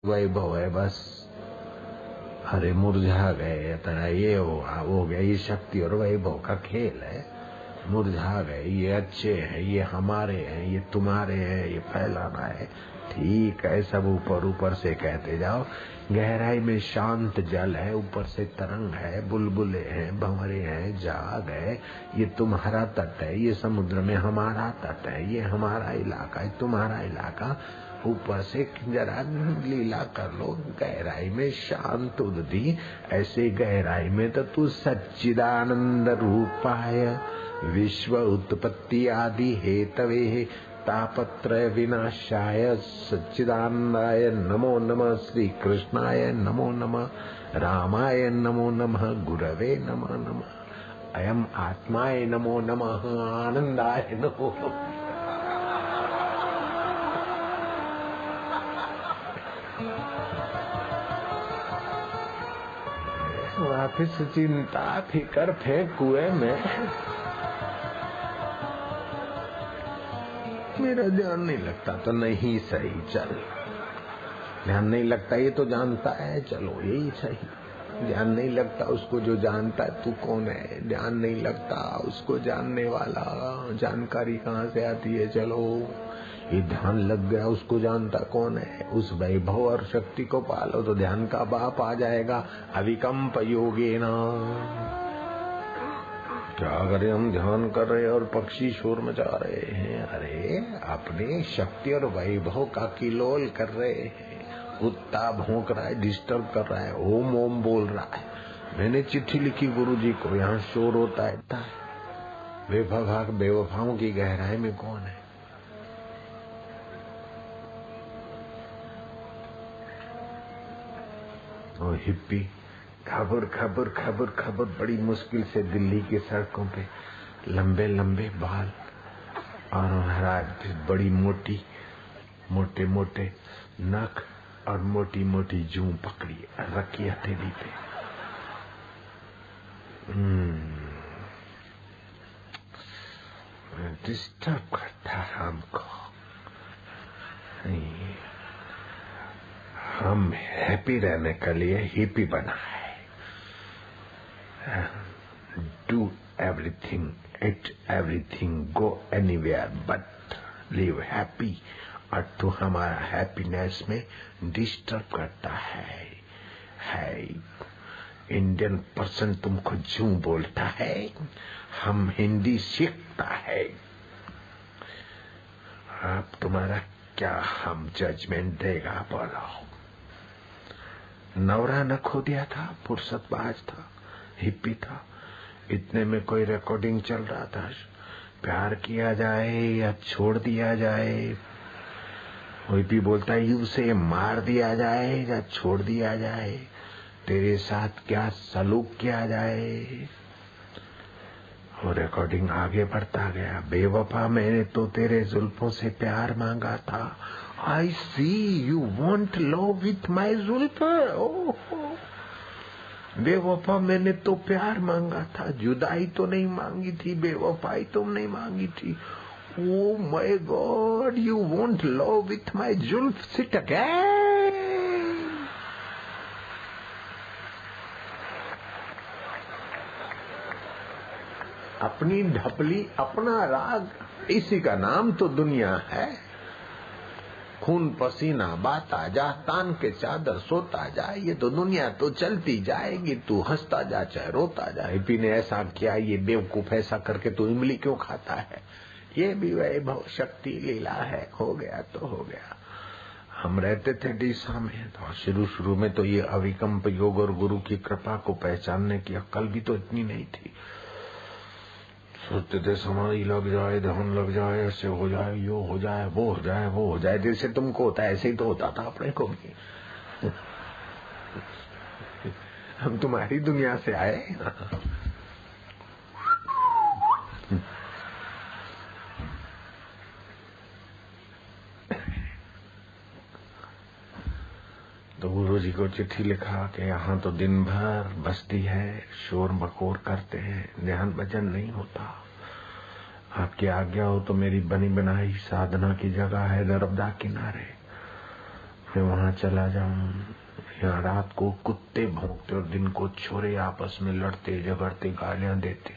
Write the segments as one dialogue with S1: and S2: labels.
S1: वैभव है बस। अरे मुरझा गए, तेरा ये हो गया, ये शक्ति और वैभव का खेल है। मुरझा गए, ये अच्छे हैं, ये हमारे हैं, ये तुम्हारे हैं, ये फैलाना है। ठीक है, सब ऊपर ऊपर से कहते जाओ। गहराई में शांत जल है, ऊपर से तरंग है, बुलबुले हैं, भंवरे हैं, जाग है। ये तुम्हारा तट है, ये समुद्र में हमारा तट है, ये हमारा इलाका है, तुम्हारा इलाका। ऊपर से जरा लीला कर लो। गहराई में शांत उदधी, ऐसे गहराई में तो तू सच्चिदानंद रूपाय विश्व उत्पत्ति आदि हेतवे तापत्रय विनाशाय सच्चिदानंदाय नमो नमः, श्री कृष्णाय नमो नमः, रामाय नमो नमः, गुरवे नमो नमः, अयम आत्माय नमो नमः, आनंदाय नमो नमः। वापिस चिंता फिकर फेंक कुएं में। मेरा ध्यान नहीं लगता तो नहीं सही, चल। ध्यान नहीं लगता ये तो जानता है, चलो यही सही। ध्यान नहीं लगता उसको जो जानता है तू कौन है, ध्यान नहीं लगता उसको जानने वाला, जानकारी कहाँ से आती है, चलो। ये ध्यान लग गया, उसको जानता कौन है, उस वैभव और शक्ति को पालो तो ध्यान का बाप आ जाएगा। अविकम्प योगेन। क्या करें, हम ध्यान कर रहे हैं और पक्षी शोर मचा रहे हैं। अरे अपने शक्ति और वैभव का किलोल कर रहे हैं। कुत्ता भौंक रहा है, डिस्टर्ब कर रहा है, ओम ओम बोल रहा है। मैंने चिट्ठी लिखी गुरुजी को, यहाँ शोर होता है। बेवफाओं की गहराई में कौन है? और हिप्पी खबर खबर खबर खबर, बड़ी मुश्किल से दिल्ली की सड़कों पे लंबे लंबे बाल और बड़ी मोटी मोटे मोटे नख और मोटी मोटी जूं पकड़ी रखी हथेली पे। डिस्टर्ब करता है हमको। हम हैप्पी रहने के लिए हिप्पी बना है। Do everything, eat everything, go anywhere but live happy। और तू हमारा हैप्पीनेस में डिस्टर्ब करता है। इंडियन पर्सन तुमको जूं बोलता है, हम हिंदी सीखता है। अब तुम्हारा क्या हम जजमेंट देगा, बोलो। नवरा न खो दिया था, फुर्सतबाज था, हिप्पी था। इतने में कोई रिकॉर्डिंग चल रहा था, प्यार किया जाए या छोड़ दिया जाए। कोई भी बोलता है उसे मार दिया जाए या छोड़ दिया जाए, तेरे साथ क्या सलूक किया जाए। और रिकॉर्डिंग आगे बढ़ता गया। बेवफा, मैंने तो तेरे जुल्फों से प्यार मांगा था। I see you want love with my जुल्फ। बेवफा, मैंने तो प्यार मांगा था, जुदाई तो नहीं मांगी थी, बेवफाई तो नहीं मांगी थी। Oh my God, you want love with my जुल्फ, सिट अगेन। अपनी ढपली, अपना राग, इसी का नाम तो दुनिया है। खून पसीना बाता जा, तान के चादर सोता जा, ये तो दुनिया तो चलती जाएगी। तू हंसता जा चाहे रोता जा। हिप्पी ने ऐसा किया, ये बेवकूफ ऐसा करके तू इमली क्यों खाता है। ये भी वैभव शक्ति लीला है। हो गया तो हो गया। हम रहते थे डीसा में, तो शुरू में तो ये अविकम्प योग और गुरु की कृपा को पहचानने की अक्ल भी तो इतनी नहीं थी। सोचते थे समाधि लग जाए, ध्यान लग जाए, ऐसे हो जाए, यो हो जाए, वो हो जाए, वो हो जाए। जैसे तुमको होता है ऐसे ही तो होता था अपने को भी। हम तुम्हारी दुनिया से आए। तो गुरु जी को चिट्ठी लिखा कि यहाँ तो दिन भर बस्ती है, शोर बकोर करते हैं, ध्यान भजन नहीं होता। आपकी आज्ञा हो तो मेरी बनी बनाई साधना की जगह है नर्मदा किनारे। मैं वहां चला जाऊं। यहाँ रात को कुत्ते भौंकते और दिन को छोरे आपस में लड़ते झगड़ते गालियां देते।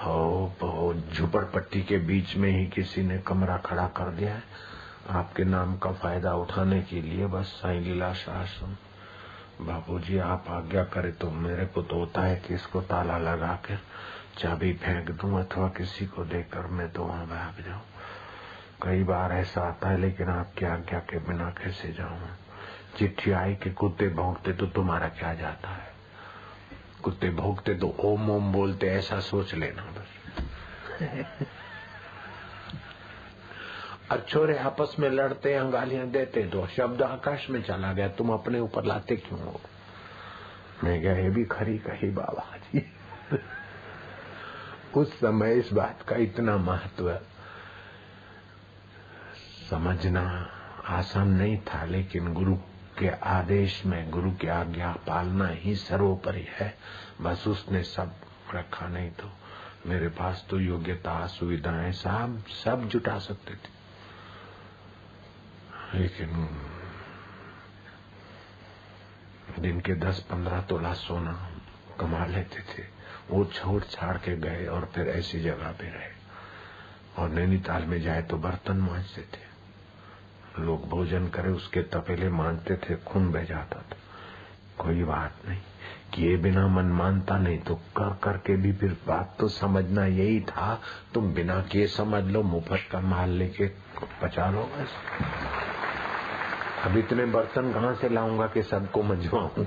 S1: हो झुपड़पट्टी के बीच में ही किसी ने कमरा खड़ा कर दिया है आपके नाम का फायदा उठाने के लिए। बस साईं लीलाशाह आश्रम। बापूजी आप आज्ञा करे तो मेरे को तो होता है कि इसको ताला लगा कर चाबी फेंक दूं अथवा किसी को देकर मैं तो वहां भाग जाऊं। कई बार ऐसा आता है, लेकिन आपकी आज्ञा के बिना कैसे जाऊं। चिट्ठी आई कि कुत्ते भौंकते तो तुम्हारा क्या जाता है। कुत्ते भौंकते तो ओम ओम बोलते, ऐसा सोच लेना बस। अच्छोरे आपस में लड़ते हैं गालियां देते तो शब्द आकाश में चला गया, तुम अपने ऊपर लाते क्यों हो। मैं क्या ये भी खरी कही बाबा जी। उस समय इस बात का इतना महत्व समझना आसान नहीं था, लेकिन गुरु के आदेश में गुरु की आज्ञा पालना ही सर्वोपरि है। बस उसने सब रखा, नहीं तो मेरे पास तो योग्यता सुविधाएं सब जुटा सकते थे, लेकिन दिन के 10-15 तोला सोना कमा लेते थे। वो छोड़ छाड़ के गए और फिर ऐसी जगह पे रहे। और नैनीताल में जाए तो बर्तन मांजते थे, लोग भोजन करे उसके तपेले मांजते थे, खून बह जाता था। कोई बात नहीं, किए बिना मन मानता नहीं, तो कर करके भी फिर बात तो समझना यही था। तुम बिना किए समझ लो, मुफ्त का माल लेके पचा लो बस। अब इतने बर्तन कहाँ से लाऊंगा कि सबको मंजवाऊं।